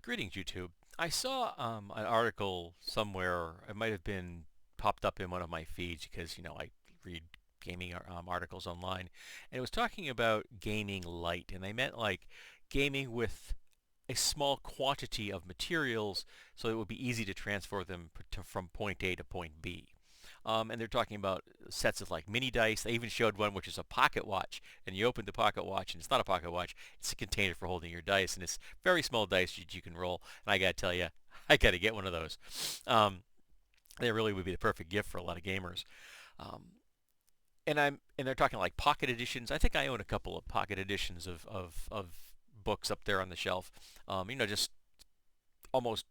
Greetings, YouTube. I saw an article somewhere. It might have been popped up in one of my feeds because, I read gaming articles online. And it was talking about gaming light. And they meant like gaming with a small quantity of materials so it would be easy to transfer them from point A to point B. And they're talking about sets of like mini dice. They even showed one which is a pocket watch, and you open the pocket watch, and it's not a pocket watch; it's a container for holding your dice, and it's very small dice that you can roll. And I gotta tell you, I gotta get one of those. Um, they really would be the perfect gift for a lot of gamers. Um, and they're talking like pocket editions. I think I own a couple of pocket editions of books up there on the shelf. Just almost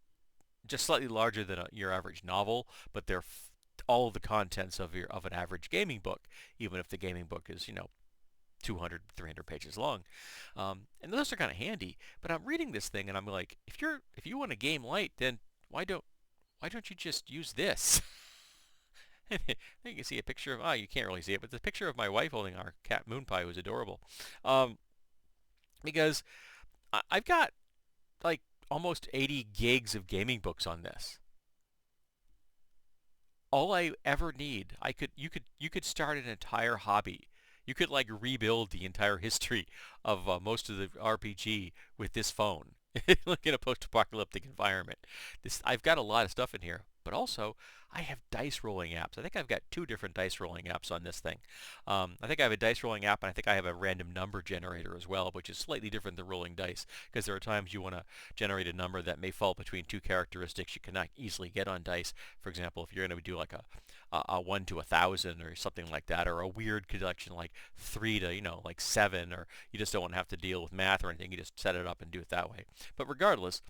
just slightly larger than your average novel, but they're all of the contents of an average gaming book, even if the gaming book is 200, 300 pages long. And those are kind of handy. But I'm reading this thing and I'm like, if you want a game light, then why don't why don't you just use this? You can see a picture of you can't really see it, but the picture of my wife holding our cat Moon Pie was adorable. Um, because I've got like almost 80 gigs of gaming books on this. All I ever need, you could start an entire hobby. You could like rebuild the entire history of most of the RPG with this phone, like in a post-apocalyptic environment. I've got a lot of stuff in here, but also I have dice rolling apps. I think I've got two different dice rolling apps on this thing. I think I have a dice rolling app, and I think I have a random number generator as well, which is slightly different than rolling dice, because there are times you want to generate a number that may fall between two characteristics you cannot easily get on dice. For example, if you're going to do like a 1 to 1,000 or something like that, or a weird collection like 3 to, like 7, or you just don't want to have to deal with math or anything, you just set it up and do it that way. But regardless,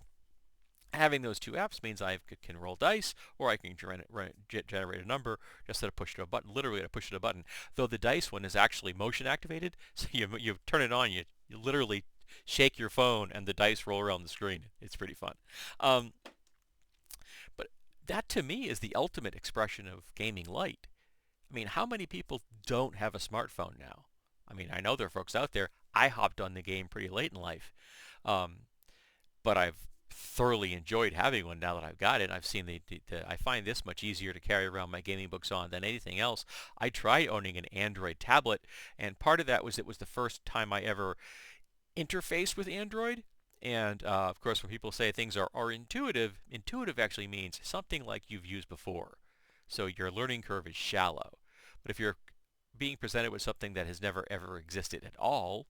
having those two apps means I can roll dice, or I can generate a number just at a push of a button, literally at a push of a button. Though the dice one is actually motion activated, so you turn it on, you literally shake your phone, and the dice roll around the screen. It's pretty fun. Um, but that to me is the ultimate expression of gaming light. I mean, how many people don't have a smartphone now? I mean, I know there are folks out there. I hopped on the game pretty late in life, um, but I've thoroughly enjoyed having one now that I've got it. I've seen I find this much easier to carry around my gaming books on than anything else. I tried owning an Android tablet, and part of that was it was the first time I ever interfaced with Android. And of course, when people say things are intuitive, intuitive actually means something like you've used before. So your learning curve is shallow. But if you're being presented with something that has never ever existed at all,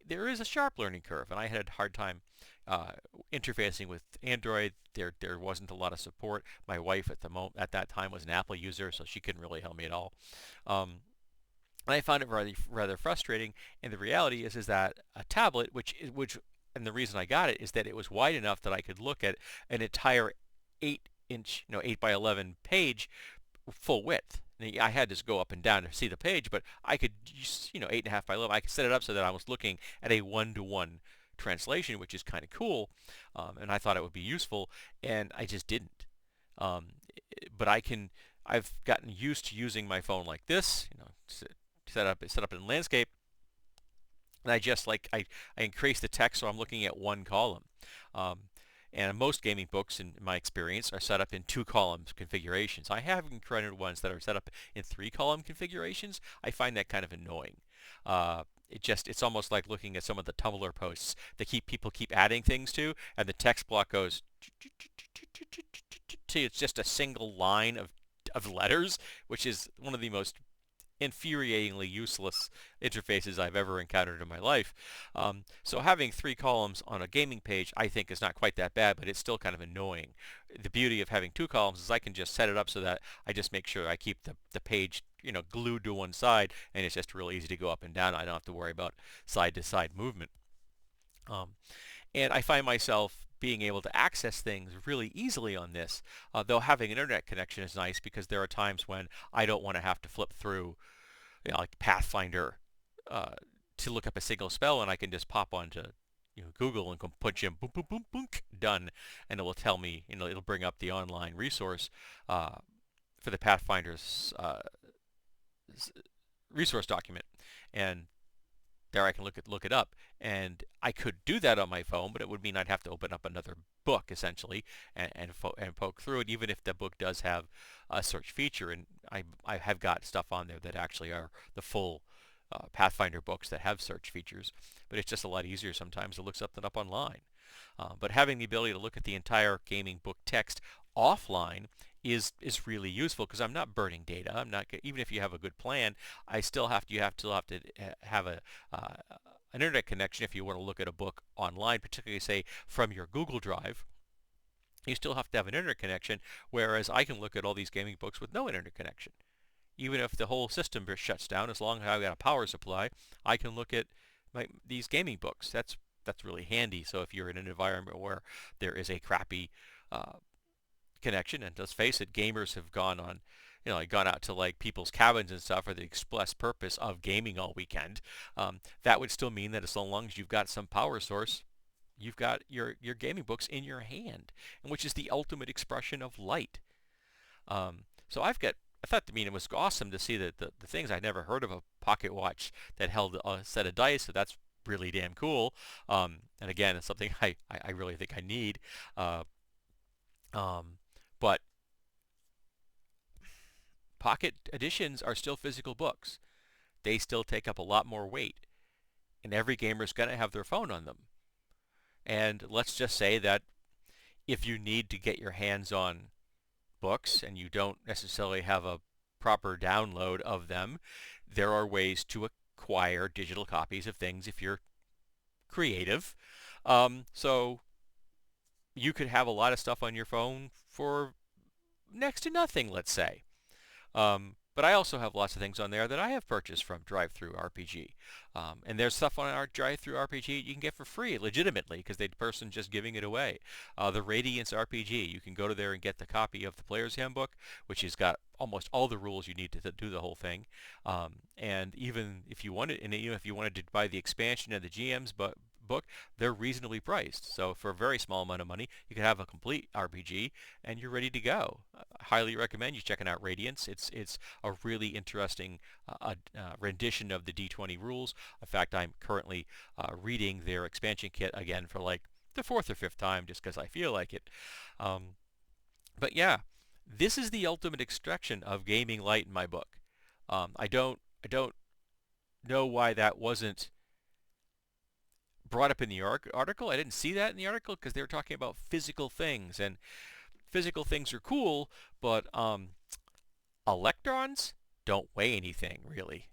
there is a sharp learning curve, and I had a hard time uh, interfacing with Android. There wasn't a lot of support. My wife at that time was an Apple user, so she couldn't really help me at all. Um, and I found it rather frustrating. And the reality is that a tablet, and the reason I got it is that it was wide enough that I could look at an entire 8-inch, 8 by 11 page full width. I had to go up and down to see the page, but I could, 8.5 by 11. I could set it up so that I was looking at a one-to-one translation, which is kind of cool, and I thought it would be useful, and I just didn't. Um, but I've gotten used to using my phone like this, set up in landscape, and I increase the text so I'm looking at one column. Um, and most gaming books, in my experience, are set up in two columns configurations. I have encountered ones that are set up in three-column configurations. I find that kind of annoying. It's almost like looking at some of the Tumblr posts that people keep adding things to, and the text block goes. It's just a single line of letters, which is one of the most infuriatingly useless interfaces I've ever encountered in my life. So having three columns on a gaming page, I think, is not quite that bad, but it's still kind of annoying. The beauty of having two columns is I can just set it up so that I just make sure I keep the page glued to one side, and it's just real easy to go up and down. I don't have to worry about side-to-side movement. Um, and I find myself being able to access things really easily on this, though having an internet connection is nice because there are times when I don't want to have to flip through, like Pathfinder, uh, to look up a single spell, and I can just pop onto Google and punch in boom boom boom boom done, and it will tell me, it'll bring up the online resource uh, for the Pathfinder's resource document, and there I can look it up, and I could do that on my phone, but it would mean I'd have to open up another book essentially and poke through it, even if the book does have a search feature. And I have got stuff on there that actually are the full Pathfinder books that have search features, but it's just a lot easier sometimes to look something up online. But having the ability to look at the entire gaming book text offline is really useful because I'm not burning data. I'm not even if you have a good plan, I still have to you have to have a uh, an internet connection if you want to look at a book online, particularly say from your Google Drive. You still have to have an internet connection, whereas I can look at all these gaming books with no internet connection. Even if the whole system shuts down, as long as I've got a power supply, I can look at these gaming books. That's really handy. So if you're in an environment where there is a crappy uh, connection, and let's face it, gamers have gone on, like gone out to like people's cabins and stuff for the express purpose of gaming all weekend. That would still mean that as long as you've got some power source, you've got your gaming books in your hand, and which is the ultimate expression of light. So I thought, it was awesome to see the things. I'd never heard of a pocket watch that held a set of dice, so that's really damn cool. And again, it's something I really think I need. Uh, um, but pocket editions are still physical books. They still take up a lot more weight, and every gamer's going to have their phone on them. And let's just say that if you need to get your hands on books and you don't necessarily have a proper download of them, there are ways to acquire digital copies of things if you're creative. So you could have a lot of stuff on your phone for next to nothing, let's say. But I also have lots of things on there that I have purchased from Drive-Thru RPG. And there's stuff on our Drive-Thru RPG you can get for free, legitimately, because the person just giving it away. The Radiance RPG, you can go to there and get the copy of the Player's Handbook, which has got almost all the rules you need to do the whole thing. And even if you wanted, to buy the expansion and the GM's book, they're reasonably priced. So for a very small amount of money, you can have a complete RPG and you're ready to go. I highly recommend you checking out Radiance. It's a really interesting rendition of the D20 rules. In fact, I'm currently reading their expansion kit again for like the fourth or fifth time just because I feel like it. Um, but yeah, this is the ultimate extraction of gaming light in my book. I don't know why that wasn't brought up in the article. I didn't see that in the article because they were talking about physical things, and physical things are cool, but electrons don't weigh anything really.